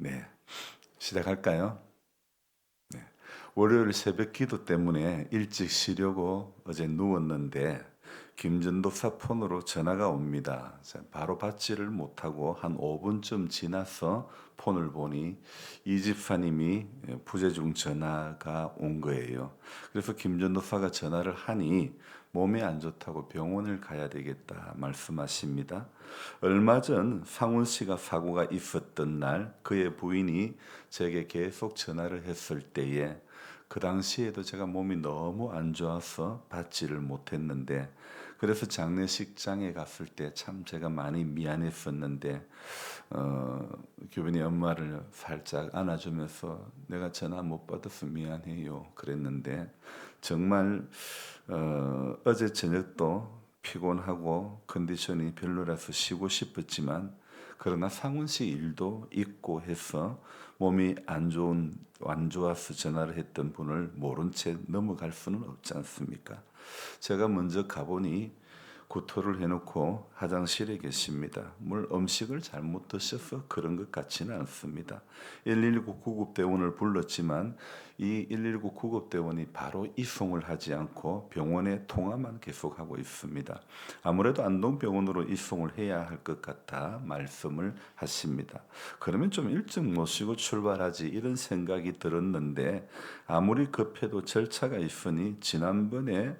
네, 시작할까요? 네. 월요일 새벽 기도 때문에 일찍 쉬려고 어제 누웠는데 김전도사 폰으로 전화가 옵니다. 바로 받지를 못하고 한 5분쯤 지나서 폰을 보니 이 집사님이 부재중 전화가 온 거예요. 그래서 김전도사가 전화를 하니 몸이 안 좋다고 병원을 가야 되겠다 말씀하십니다. 얼마 전 상훈 씨가 사고가 있었던 날 그의 부인이 제게 계속 전화를 했을 때에 그 당시에도 제가 몸이 너무 안 좋아서 받지를 못했는데 그래서 장례식장에 갔을 때 참 제가 많이 미안했었는데 어, 교빈이 엄마를 살짝 안아주면서 내가 전화 못 받아서 미안해요 그랬는데 정말 어제 저녁도 피곤하고 컨디션이 별로라서 쉬고 싶었지만 그러나 상훈 씨 일도 있고 해서 몸이 안 좋아서 전화를 했던 분을 모른 채 넘어갈 수는 없지 않습니까? 제가 먼저 가보니 구토를 해놓고 화장실에 계십니다. 물 음식을 잘못 드셔서 그런 것 같지는 않습니다. 119 구급대원을 불렀지만 이 119 구급대원이 바로 이송을 하지 않고 병원에 통화만 계속하고 있습니다. 아무래도 안동병원으로 이송을 해야 할 것 같아 말씀을 하십니다. 그러면 좀 일찍 모시고 출발하지 이런 생각이 들었는데 아무리 급해도 절차가 있으니 지난번에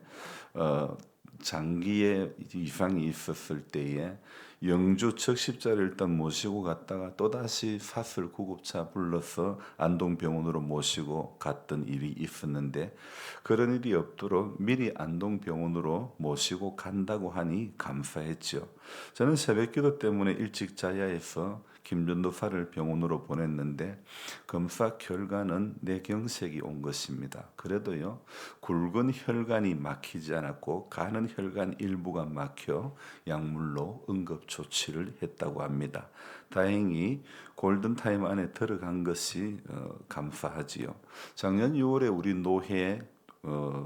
어, 장기에 이상이 있었을 때에 영주 측십자를 일단 모시고 갔다가 또다시 사슬 구급차 불러서 안동병원으로 모시고 갔던 일이 있었는데 그런 일이 없도록 미리 안동병원으로 모시고 간다고 하니 감사했죠. 저는 새벽기도 때문에 일찍 자야 해서 김전도사를 병원으로 보냈는데 검사 결과는 뇌경색이 온 것입니다. 그래도요 굵은 혈관이 막히지 않았고 가는 혈관 일부가 막혀 약물로 응급 조치를 했다고 합니다. 다행히 골든타임 안에 들어간 것이 감사하지요. 작년 6월에 우리 노회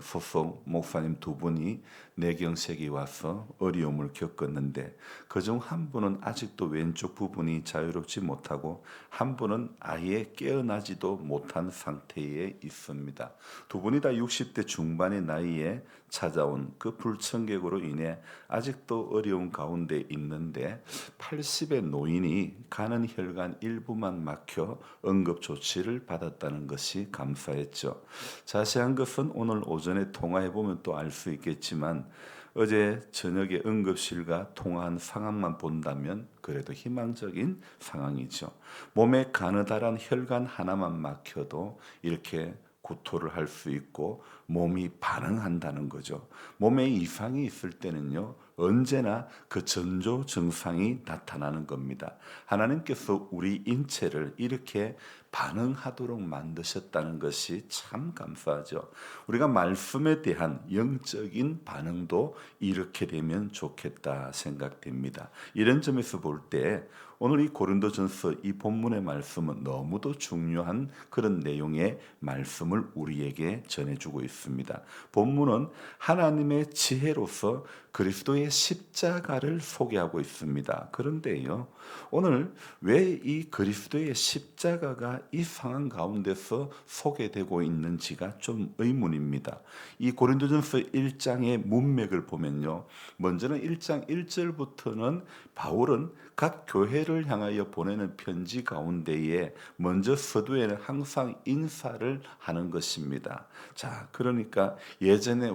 소속 목사님 두 분이 뇌경색이 와서 어려움을 겪었는데 그중 한 분은 아직도 왼쪽 부분이 자유롭지 못하고 한 분은 아예 깨어나지도 못한 상태에 있습니다. 두 분이 다 60대 중반의 나이에 찾아온 그 불청객으로 인해 아직도 어려운 가운데 있는데 80의 노인이 가는 혈관 일부만 막혀 응급 조치를 받았다는 것이 감사했죠. 자세한 것은 오늘 오전에 통화해 보면 또 알 수 있겠지만 어제 저녁에 응급실과 통화한 상황만 본다면 그래도 희망적인 상황이죠. 몸에 가느다란 혈관 하나만 막혀도 이렇게 구토를 할 수 있고 몸이 반응한다는 거죠. 몸에 이상이 있을 때는요, 언제나 그 전조 증상이 나타나는 겁니다. 하나님께서 우리 인체를 이렇게 반응하도록 만드셨다는 것이 참 감사하죠. 우리가 말씀에 대한 영적인 반응도 이렇게 되면 좋겠다 생각됩니다. 이런 점에서 볼 때 오늘 이 고린도전서 이 본문의 말씀은 너무도 중요한 그런 내용의 말씀을 우리에게 전해주고 있습니다. 본문은 하나님의 지혜로서 그리스도의 십자가를 소개하고 있습니다. 그런데요, 오늘 왜 이 그리스도의 십자가가 이 상황 가운데서 소개되고 있는지가 좀 의문입니다. 이 고린도전서 1장의 문맥을 보면요, 먼저는 1장 1절부터는 바울은 각 교회를 향하여 보내는 편지 가운데에 먼저 서두에는 항상 인사를 하는 것입니다. 자, 그러니까 예전에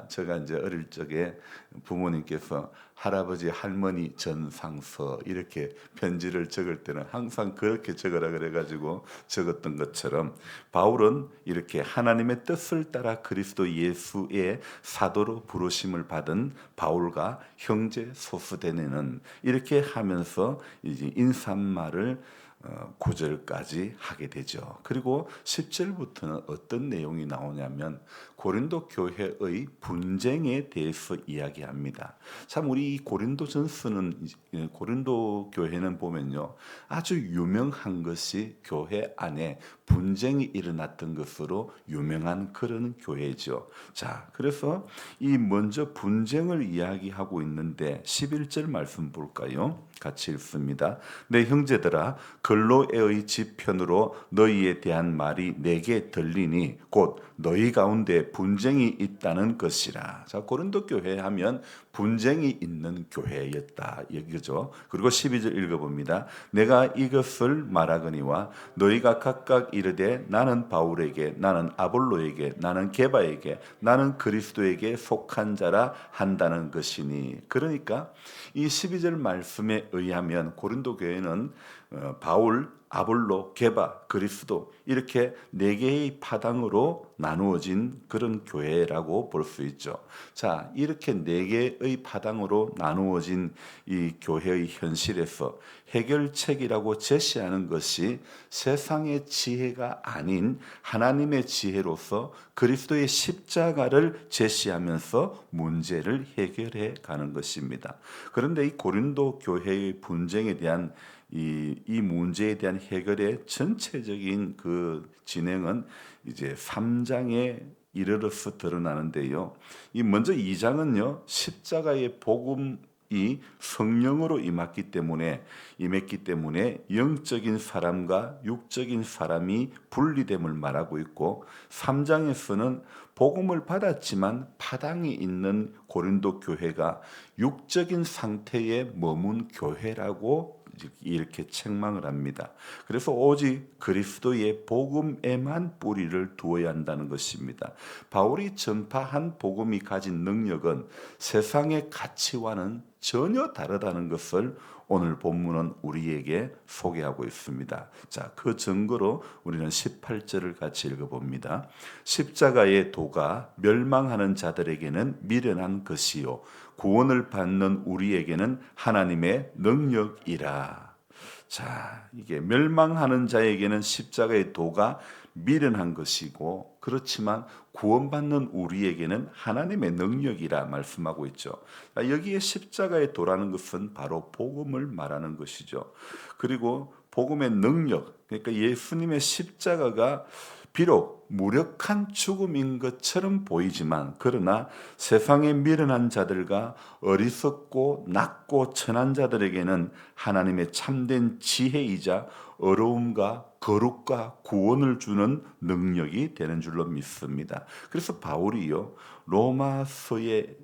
제가 이제 어릴 적에 부모님께서 할아버지 할머니 전상서 이렇게 편지를 적을 때는 항상 그렇게 적으라 그래가지고 적었던 것처럼 바울은 이렇게 하나님의 뜻을 따라 그리스도 예수의 사도로 부르심을 받은 바울과 형제 소수대는 이렇게 하면서 이제 인사말을 9절까지 하게 되죠. 그리고 10절부터는 어떤 내용이 나오냐면 고린도 교회의 분쟁에 대해서 이야기합니다. 참 우리 이 고린도전서는 고린도 교회는 보면요, 아주 유명한 것이 교회 안에 분쟁이 일어났던 것으로 유명한 그런 교회죠. 자, 그래서 이 먼저 분쟁을 이야기하고 있는데 11절 말씀 볼까요? 같이 읽습니다. 내 형제들아, 글로에의 지편으로 너희에 대한 말이 내게 들리니 곧 너희 가운데 분쟁이 있다는 것이라. 자, 고린도 교회 하면 분쟁이 있는 교회였다 얘기죠. 그리고 12절 읽어봅니다. 내가 이것을 말하거니와 너희가 각각 이르되 나는 바울에게, 나는 아볼로에게, 나는 게바에게, 나는 그리스도에게 속한 자라 한다는 것이니. 그러니까 이 12절 말씀에 의하면 고린도 교회는 바울, 아볼로, 게바, 그리스도 이렇게 네 개의 파당으로 나누어진 그런 교회라고 볼 수 있죠. 자, 이렇게 네 개의 파당으로 나누어진 이 교회의 현실에서 해결책이라고 제시하는 것이 세상의 지혜가 아닌 하나님의 지혜로서 그리스도의 십자가를 제시하면서 문제를 해결해 가는 것입니다. 그런데 이 고린도 교회의 분쟁에 대한 이 문제에 대한 해결의 전체적인 그 진행은 이제 3장에 이르러서 드러나는데요. 이 먼저 2장은요, 십자가의 복음이 성령으로 임했기 때문에 영적인 사람과 육적인 사람이 분리됨을 말하고 있고, 3장에서는 복음을 받았지만 파당이 있는 고린도 교회가 육적인 상태에 머문 교회라고 이렇게 책망을 합니다. 그래서 오직 그리스도의 복음에만 뿌리를 두어야 한다는 것입니다. 바울이 전파한 복음이 가진 능력은 세상의 가치와는 전혀 다르다는 것을 오늘 본문은 우리에게 소개하고 있습니다. 자, 그 증거로 우리는 18절을 같이 읽어봅니다. 십자가의 도가 멸망하는 자들에게는 미련한 것이요 구원을 받는 우리에게는 하나님의 능력이라. 자, 이게 멸망하는 자에게는 십자가의 도가 미련한 것이고, 그렇지만 구원받는 우리에게는 하나님의 능력이라 말씀하고 있죠. 여기에 십자가의 도라는 것은 바로 복음을 말하는 것이죠. 그리고 복음의 능력, 그러니까 예수님의 십자가가 비록 무력한 죽음인 것처럼 보이지만, 그러나 세상에 미련한 자들과 어리석고 낮고 천한 자들에게는 하나님의 참된 지혜이자 어려움과 거룩과 구원을 주는 능력이 되는 줄로 믿습니다. 그래서 바울이요, 로마서의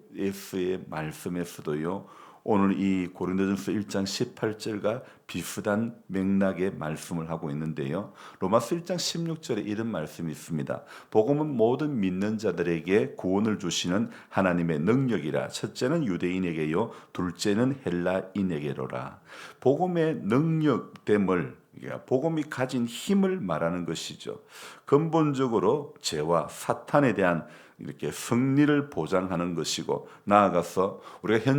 말씀에서도요, 오늘 이 고린도전서 1장 18절과 비슷한 맥락의 말씀을 하고 있는데요. 로마서 1장 16절에 이런 말씀이 있습니다. 복음은 모든 믿는 자들에게 구원을 주시는 하나님의 능력이라. 첫째는 유대인에게요, 둘째는 헬라인에게로라. 복음의 능력됨을, 복음이 가진 힘을 말하는 것이죠. 근본적으로 죄와 사탄에 대한 이렇게 승리를 보장하는 것이고, 나아가서 우리가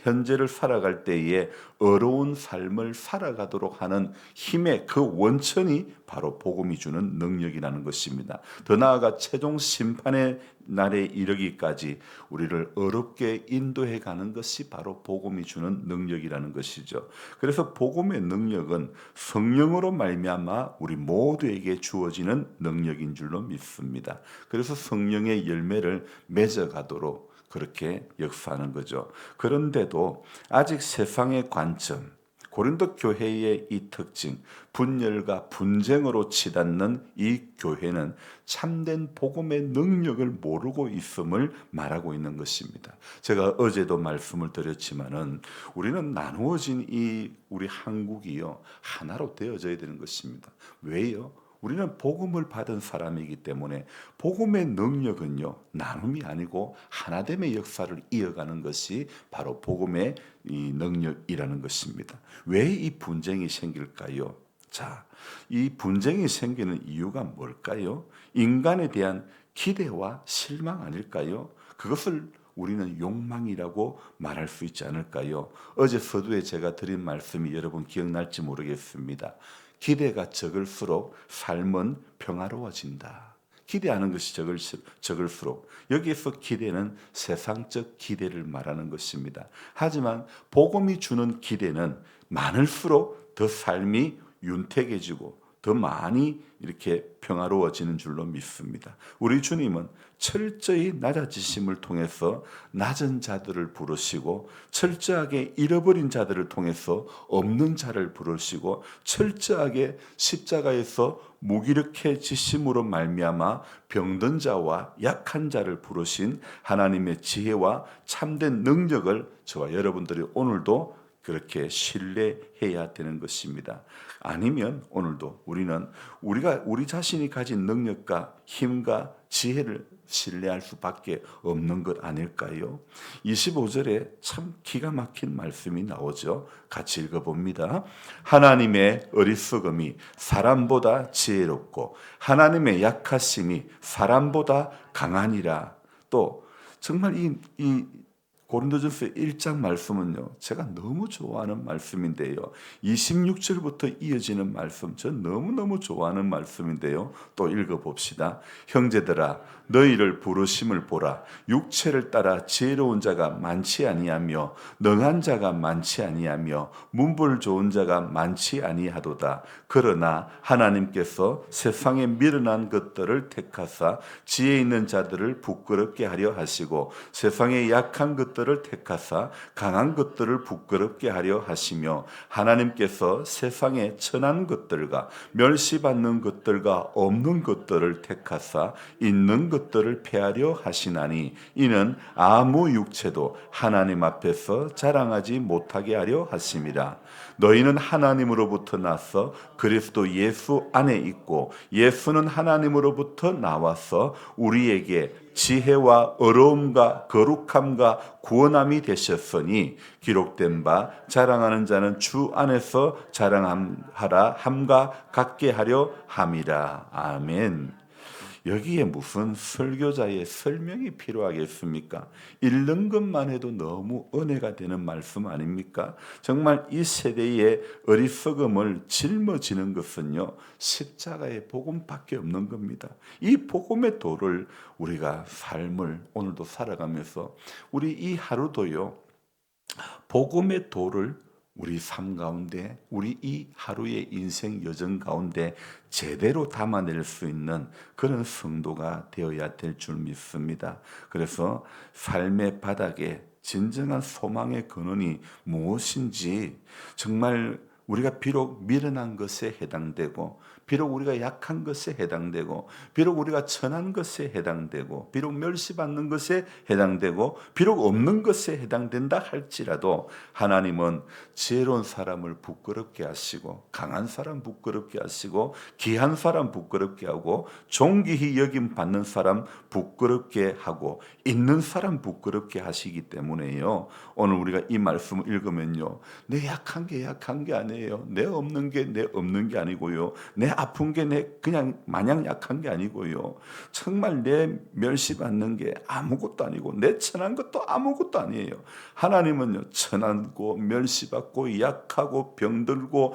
현재를 살아갈 때에 어려운 삶을 살아가도록 하는 힘의 그 원천이 바로 복음이 주는 능력이라는 것입니다. 더 나아가 최종 심판의 날에 이르기까지 우리를 어렵게 인도해 가는 것이 바로 복음이 주는 능력이라는 것이죠. 그래서 복음의 능력은 성령으로 말미암아 우리 모두에게 주어지는 능력인 줄로 믿습니다. 그래서 성령의 열매를 맺어가도록 그렇게 역사하는 거죠. 그런데도 아직 세상의 관점, 고린도 교회의 이 특징, 분열과 분쟁으로 치닫는 이 교회는 참된 복음의 능력을 모르고 있음을 말하고 있는 것입니다. 제가 어제도 말씀을 드렸지만은 우리는 나누어진 이 우리 한국이요, 하나로 되어져야 되는 것입니다. 왜요? 우리는 복음을 받은 사람이기 때문에 복음의 능력은요, 나눔이 아니고 하나됨의 역사를 이어가는 것이 바로 복음의 이 능력이라는 것입니다. 왜 이 분쟁이 생길까요? 자, 이 분쟁이 생기는 이유가 뭘까요? 인간에 대한 기대와 실망 아닐까요? 그것을 우리는 욕망이라고 말할 수 있지 않을까요? 어제 서두에 제가 드린 말씀이 여러분 기억날지 모르겠습니다. 기대가 적을수록 삶은 평화로워진다. 기대하는 것이 적을수록 여기에서 기대는 세상적 기대를 말하는 것입니다. 하지만 복음이 주는 기대는 많을수록 더 삶이 윤택해지고 더 많이 이렇게 평화로워지는 줄로 믿습니다. 우리 주님은 철저히 낮아지심을 통해서 낮은 자들을 부르시고 철저하게 잃어버린 자들을 통해서 없는 자를 부르시고 철저하게 십자가에서 무기력해지심으로 말미암아 병든 자와 약한 자를 부르신 하나님의 지혜와 참된 능력을 저와 여러분들이 오늘도 그렇게 신뢰해야 되는 것입니다. 아니면 오늘도 우리는 우리 자신이 가진 능력과 힘과 지혜를 신뢰할 수밖에 없는 것 아닐까요? 25절에 참 기가 막힌 말씀이 나오죠. 같이 읽어봅니다. 하나님의 어리석음이 사람보다 지혜롭고 하나님의 약하심이 사람보다 강하니라. 또 정말 이 고린도전서 1장 말씀은요, 제가 너무 좋아하는 말씀인데요. 26절부터 이어지는 말씀, 전 너무너무 좋아하는 말씀인데요. 또 읽어봅시다. 형제들아, 너희를 부르심을 보라. 육체를 따라 지혜로운 자가 많지 아니하며 능한 자가 많지 아니하며 문벌 좋은 자가 많지 아니하도다. 그러나 하나님께서 세상에 미련한 것들을 택하사 지혜 있는 자들을 부끄럽게 하려 하시고 세상에 약한 것들을 택하사 강한 것들을 부끄럽게 하려 하시며 하나님께서 세상에 천한 것들과 멸시받는 것들과 없는 것들을 택하사 있는 것들을 폐하려 하시나니 이는 아무 육체도 하나님 앞에서 자랑하지 못하게 하려 하심이라. 너희는 하나님으로부터 나서 그리스도 예수 안에 있고 예수는 하나님으로부터 나와서 우리에게 지혜와 어려움과 거룩함과 구원함이 되셨으니 기록된 바 자랑하는 자는 주 안에서 자랑하라 함과 같게 하려 함이라. 아멘. 여기에 무슨 설교자의 설명이 필요하겠습니까? 읽는 것만 해도 너무 은혜가 되는 말씀 아닙니까? 정말 이 세대의 어리석음을 짊어지는 것은요, 십자가의 복음밖에 없는 겁니다. 이 복음의 도를 우리가 삶을 오늘도 살아가면서 우리 이 하루도요, 복음의 도를 우리 삶 가운데, 우리 이 하루의 인생 여정 가운데 제대로 담아낼 수 있는 그런 성도가 되어야 될 줄 믿습니다. 그래서 삶의 바닥에 진정한 소망의 근원이 무엇인지, 정말 우리가 비록 미련한 것에 해당되고 비록 우리가 약한 것에 해당되고 비록 우리가 천한 것에 해당되고 비록 멸시받는 것에 해당되고 비록 없는 것에 해당된다 할지라도 하나님은 지혜로운 사람을 부끄럽게 하시고 강한 사람 부끄럽게 하시고 귀한 사람 부끄럽게 하고 존귀히 여김 받는 사람 부끄럽게 하고 있는 사람 부끄럽게 하시기 때문에요. 오늘 우리가 이 말씀을 읽으면요, 내 약한 게 약한 게 아니에요. 내 없는 게 내 없는 게 아니고요. 내 아픈 게 내 그냥 마냥 약한 게 아니고요. 정말 내 멸시받는 게 아무것도 아니고 내 천한 것도 아무것도 아니에요. 하나님은요, 천하고 멸시받고 약하고 병들고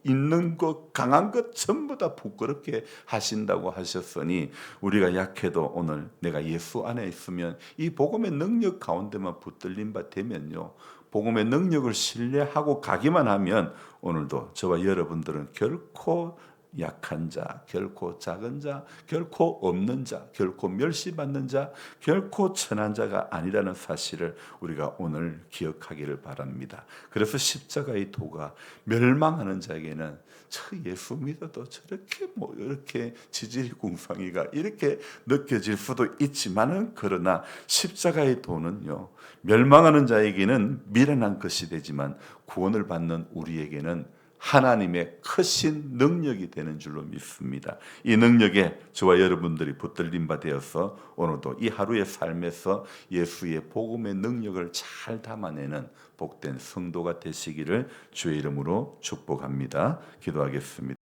있는 것 강한 것 전부 다 부끄럽게 하신다고 하셨으니 우리가 약해도 오늘 내가 예수 안에 있으면 이 복음의 능력 가운데만 붙들린 바 되면요, 복음의 능력을 신뢰하고 가기만 하면 오늘도 저와 여러분들은 결코 약한 자, 결코 작은 자, 결코 없는 자, 결코 멸시받는 자, 결코 천한 자가 아니라는 사실을 우리가 오늘 기억하기를 바랍니다. 그래서 십자가의 도가 멸망하는 자에게는 저 예수 믿어도 저렇게 이렇게 지질이 궁상이가 이렇게 느껴질 수도 있지만은, 그러나 십자가의 도는요, 멸망하는 자에게는 미련한 것이 되지만 구원을 받는 우리에게는 하나님의 크신 능력이 되는 줄로 믿습니다. 이 능력에 저와 여러분들이 붙들린 바 되어서 오늘도 이 하루의 삶에서 예수의 복음의 능력을 잘 담아내는 복된 성도가 되시기를 주의 이름으로 축복합니다. 기도하겠습니다.